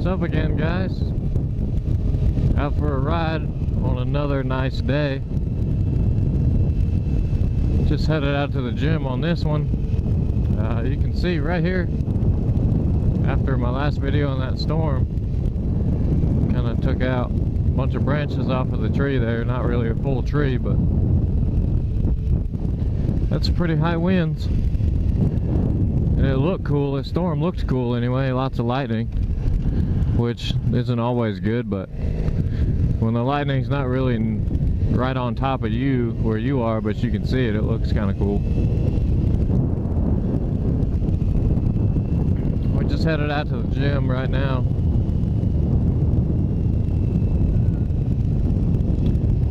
What's up again, guys? Out for a ride on another nice day. Just headed out to the gym on this one. You can see right here, after my last video on that storm, kind of took out a bunch of branches off of the tree there. Not really a full tree, but that's pretty high winds. And it looked cool. The storm looked cool anyway. Lots of lightning, which isn't always good, but when the lightning's not really right on top of you where you are, but you can see it, it looks kind of cool. We just headed out to the gym right now.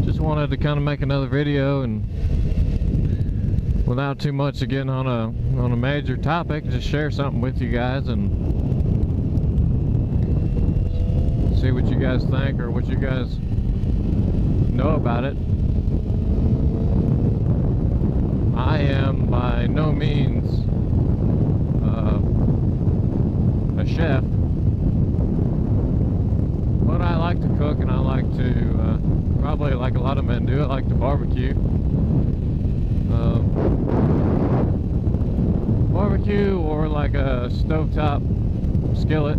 Just wanted to kind of make another video, and without too much of getting on a major topic, just share something with you guys and see what you guys think or what you guys know about it. I am by no means a chef, but I like to cook, and I like to, probably like a lot of men do, I like to barbecue. Barbecue or like a stovetop skillet.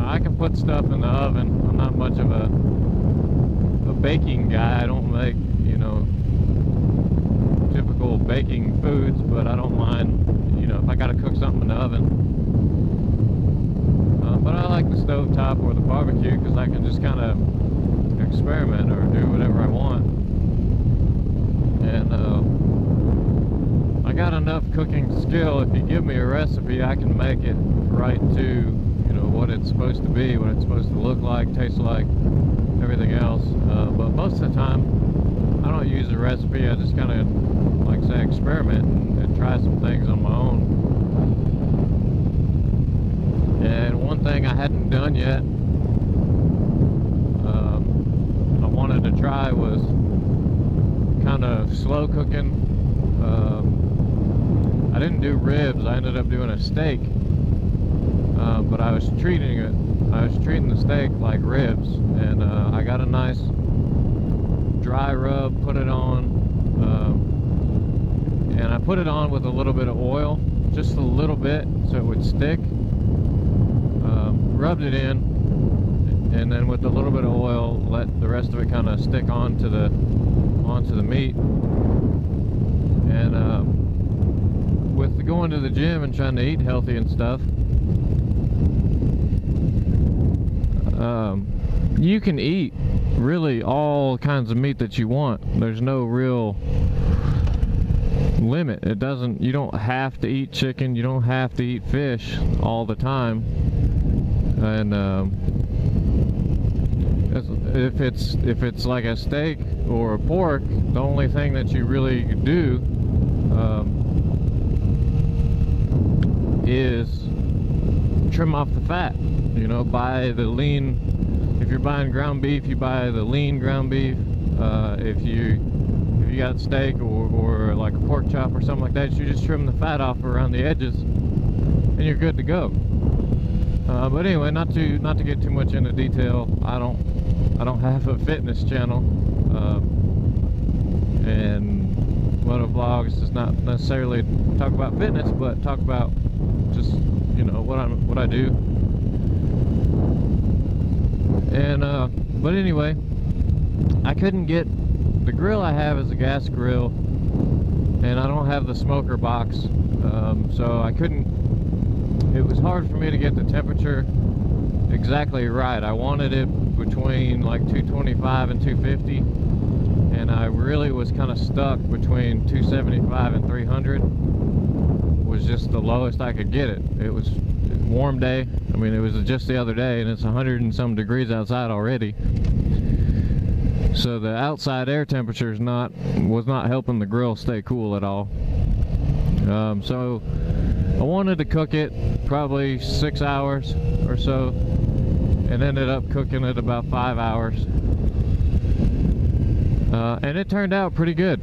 I can put stuff in the oven. I'm not much of a baking guy. I don't make, you know, typical baking foods, but I don't mind, you know, if I gotta cook something in the oven. But I like the stovetop or the barbecue because I can just kind of experiment or do whatever I want. And I got enough cooking skill. If you give me a recipe, I can make it right to, you know, what it's supposed to be, what it's supposed to look like, taste like, everything else. But most of the time, I don't use a recipe. I just kind of, like say, experiment and try some things on my own. And one thing I hadn't done yet, I wanted to try was kind of slow cooking. I didn't do ribs. I ended up doing a steak, but I was treating the steak like ribs, and I got a nice dry rub, put it on, and I put it on with a little bit of oil, just a little bit, so it would stick. Rubbed it in, and then with a little bit of oil, let the rest of it kind of stick onto the meat. And with going to the gym and trying to eat healthy and stuff, you can eat really all kinds of meat that you want. There's no real limit. You don't have to eat chicken, you don't have to eat fish all the time. And if it's like a steak or a pork, the only thing that you really do is trim off the fat. You know, buy the lean. If you're buying ground beef, you buy the lean ground beef. If you got steak or like a pork chop or something like that, you just trim the fat off around the edges, and you're good to go. But anyway, not to get too much into detail, I don't have a fitness channel, and Motovlogs does not necessarily talk about fitness, but talk about just, you know, what I do. And but anyway, I couldn't get the grill I have is a gas grill, and I don't have the smoker box, so I couldn't. It was hard for me to get the temperature exactly right. I wanted it between like 225 and 250, and I really was kind of stuck between 275 and 300. Was just the lowest I could get it. It was a warm day. I mean, it was just the other day, and it's 100 and some degrees outside already. So the outside air temperature was not helping the grill stay cool at all. So I wanted to cook it probably 6 hours or so, and ended up cooking it about 5 hours. And it turned out pretty good.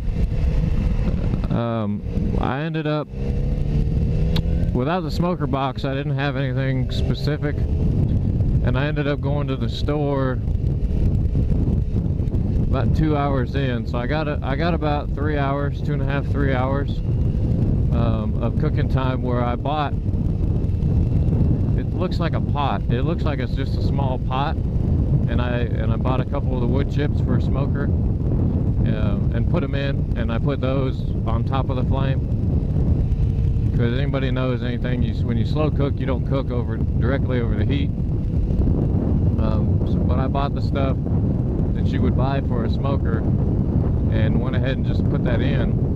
I ended up, without the smoker box, I didn't have anything specific. and I ended up going to the store about 2 hours in, so I got about 3 hours, 2.5, 3 hours of cooking time, where I bought, it looks like a pot, it looks like it's just a small pot, and I bought a couple of the wood chips for a smoker, and put them in, and I put those on top of the flame, because anybody knows anything, when you slow cook, you don't cook directly over the heat. But I bought the stuff that you would buy for a smoker and went ahead and just put that in.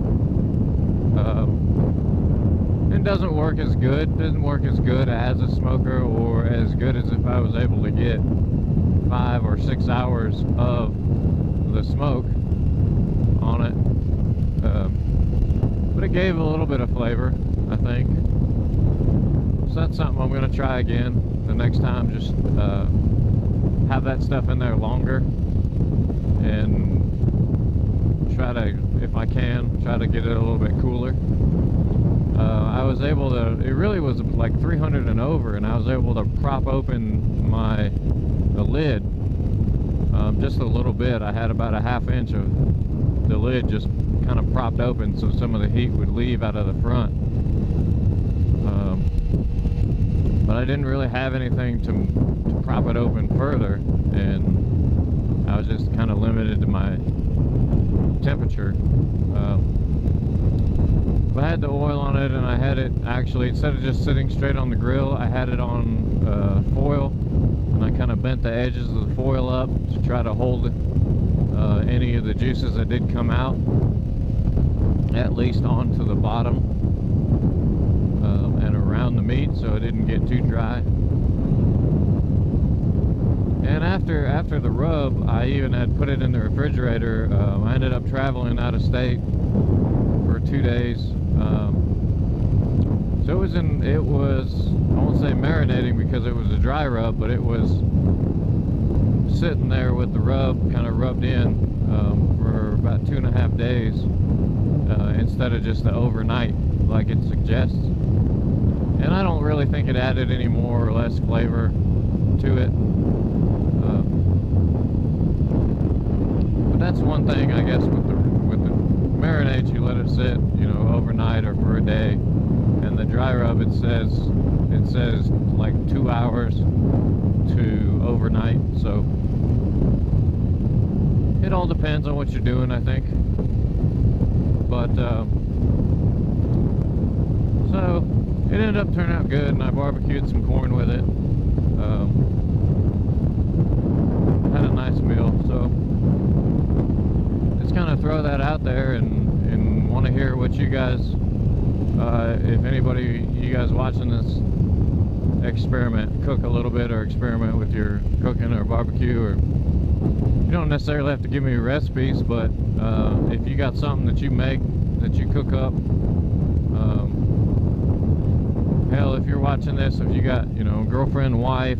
It doesn't work as good. It doesn't work as good as a smoker, or as good as if I was able to get 5 or 6 hours of the smoke on it. But it gave a little bit of flavor, I think. So that's something I'm going to try again the next time. Just have that stuff in there longer, and try to, if I can, try to get it a little bit cooler. I was able to, it really was like 300 and over, and I was able to prop open the lid just a little bit. I had about a ½ inch of the lid just kind of propped open, so some of the heat would leave out of the front. But I didn't really have anything to prop it open further, and I was just kind of limited to my temperature. But I had the oil on it, and I had it actually, instead of just sitting straight on the grill, I had it on foil, and I kind of bent the edges of the foil up to try to hold any of the juices that did come out at least onto the bottom and around the meat, so it didn't get too dry. And after the rub, I even had put it in the refrigerator. I ended up traveling out of state for 2 days. So it was, I won't say marinating because it was a dry rub, but it was sitting there with the rub kind of rubbed in for about 2.5 days instead of just the overnight like it suggests. And I don't really think it added any more or less flavor to it. But that's one thing, I guess, with the marinades, you let it sit, you know, overnight or for a day. And the dry rub, it says like 2 hours to overnight. So it all depends on what you're doing, I think. But so it ended up turning out good, and I barbecued some corn with it. Had a nice meal, so just kind of throw that out there, and want to hear what you guys, if anybody, you guys watching this, experiment, cook a little bit, or experiment with your cooking or barbecue, or you don't necessarily have to give me recipes, but if you got something that you make, that you cook up, hell, if you're watching this, if you got, you know, girlfriend, wife,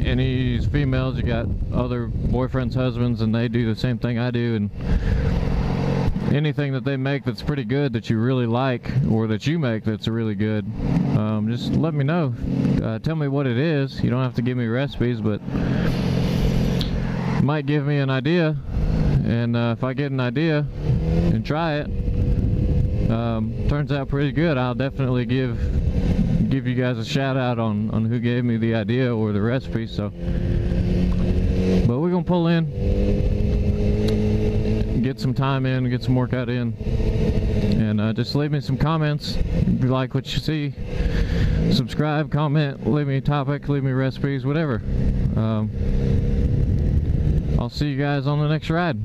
any females, you got other boyfriends, husbands, and they do the same thing I do, and anything that they make that's pretty good, that you really like, or that you make that's really good, just let me know. Tell me what it is. You don't have to give me recipes, but it might give me an idea, and if I get an idea and try it, turns out pretty good, I'll definitely give you guys a shout out on who gave me the idea or the recipe. So, but we're gonna pull in, get some time in, get some workout in, and just leave me some comments if you like what you see. Subscribe, comment, leave me a topic, leave me recipes, whatever. I'll see you guys on the next ride.